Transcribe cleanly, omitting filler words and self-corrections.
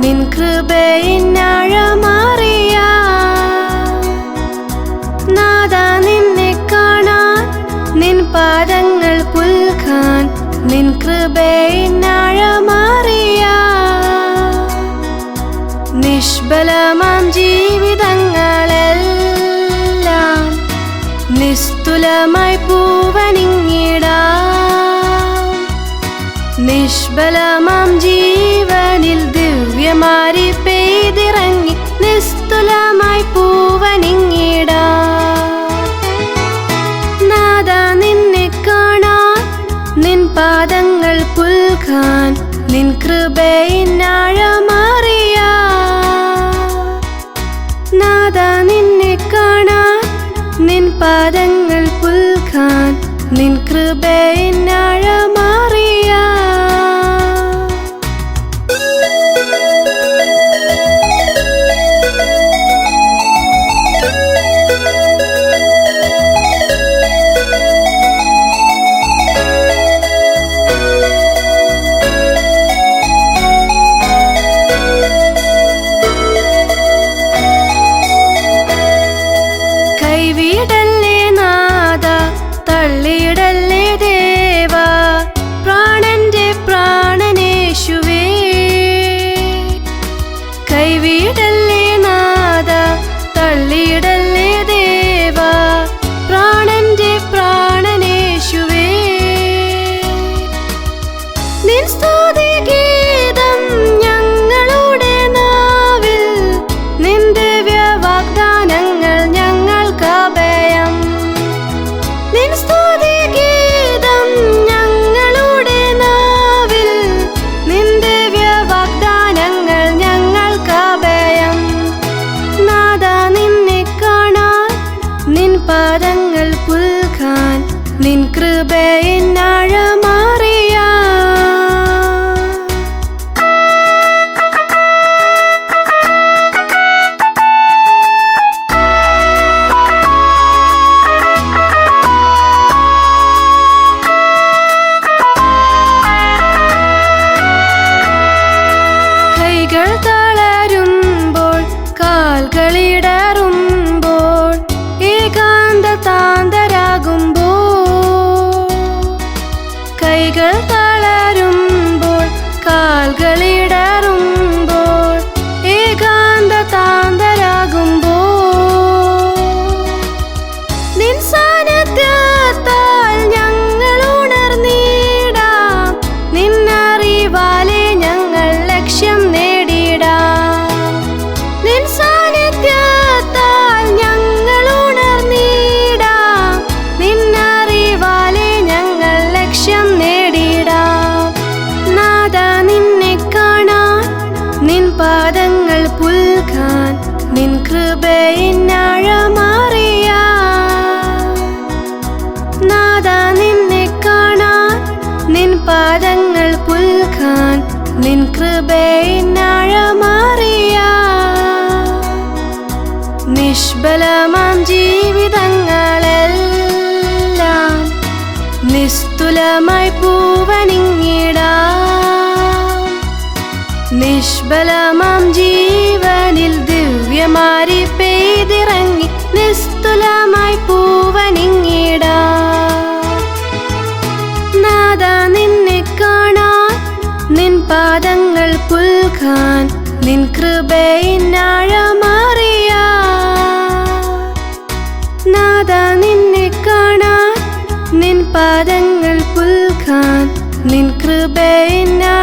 നിൻ കൃപയിനാഴമറിയാം. നാഥാ നിന്നെ കാണാൻ, നിൻ പാദങ്ങൾ പുൽകാൻ, നിൻ കൃപയിനാഴമറിയാം. നിഷ്ബലമാം ജീവിതങ്ങളെല്ലാം നിസ്തുലമായി പൂവണിഞ്ഞിടാം. നിഷ്ബലമാം ജീവനിൽ ദിവ്യമാരി പെയ്തിറങ്ങി നിസ്തുലമായി പൂവണിഞ്ഞിടാം. നാഥാ നിന്നെ കാണാൻ, നിൻ പാദങ്ങൾ പുൽകാൻ, നിൻ കൃപയിനാഴമറിയാം. നാഥാ നിന്നെ കാണാൻ, നിൻ പാദങ്ങൾ പുൽകാൻ, നിൻ കൃപയിനാഴമറിയാം. കൈവിടല്ലേ നാഥാ, തള്ളിയിടല്ലേ ദേവാ, പ്രാണന്റെ പ്രാണനേശുവേ. കൈവിടല്ലേ നാഥാ, തള്ളിയിടല്ലേ ദേവാ, പ്രാണന്റെ പ്രാണനേശുവേ. നിൻ സ്തുതിഗീതം ഞങ്ങളുടെ നാവിൽ, നിൻ ദിവ്യവാഗ്ദാനങ്ങൾ ഞങ്ങൾക്കഭയം. നിൻ സ്തുതിഗീതം ഞങ്ങളുടെ നാവിൽ, നിൻ ദിവ്യവാഗ്ദാനങ്ങൾ ഞങ്ങൾക്കഭയം. നാഥാ നിന്നെ കാണാൻ, നിൻ പാദങ്ങൾ പുൽകാൻ, നിൻ കൃപയിനാഴമറിയാം. കൈകൾ തളരുമ്പോൾ, കാൽകളിടറുമ്പോൾ, ഏകാന്തതാന്തരാകുമ്പോൾ. കൈകൾ തളരുമ്പോൾ, കാൽകളിടറുമ്പോൾ, ഏകാന്തതാന്തരാകുമ്പോൾ. നിൻ സാന്നിധ്യത്താൽ ഞങ്ങൾ ഉണർന്നിടാം, നിന്നറിവാലെ ഞങ്ങൾ ലക്ഷ്യം നേടിടാം. നിൻ സാന്നിധ്യത്താൽ ഞങ്ങൾ ഉണർന്നിടാം, നിന്നറിവാലെ ഞങ്ങൾ ലക്ഷ്യം നേടിടാം. നാഥാ നിന്നെ കാണാൻ, നിൻ പാദങ്ങൾ പുൽകാൻ, നിൻ കൃപയിനാഴമറിയാം. നാഥാ നിന്നെ കാണാൻ, നിൻ പാദങ്ങൾ പുൽകാൻ, നിൻ കൃപയിനാഴമറിയാം. നിഷ്ബലമാം ജീവിതങ്ങളെല്ലാം നിസ്തുലമായി പൂവണിഞ്ഞിടാം. നിഷ്ബലമാം ജീവനിൽ ദിവ്യമാരി പെയ്തിറങ്ങി നിസ്തുലമായി പൂവണിഞ്ഞിടാം. നാഥാ നിന്നെ കാണാൻ, നിൻ പാദങ്ങൾ പുൽകാൻ, നിൻ കൃപയിനാഴമറിയാം. നാഥാ നിന്നെ കാണാൻ, നിൻ പാദങ്ങൾ പുൽകാൻ, നിൻ കൃപയിനാഴമറിയാം.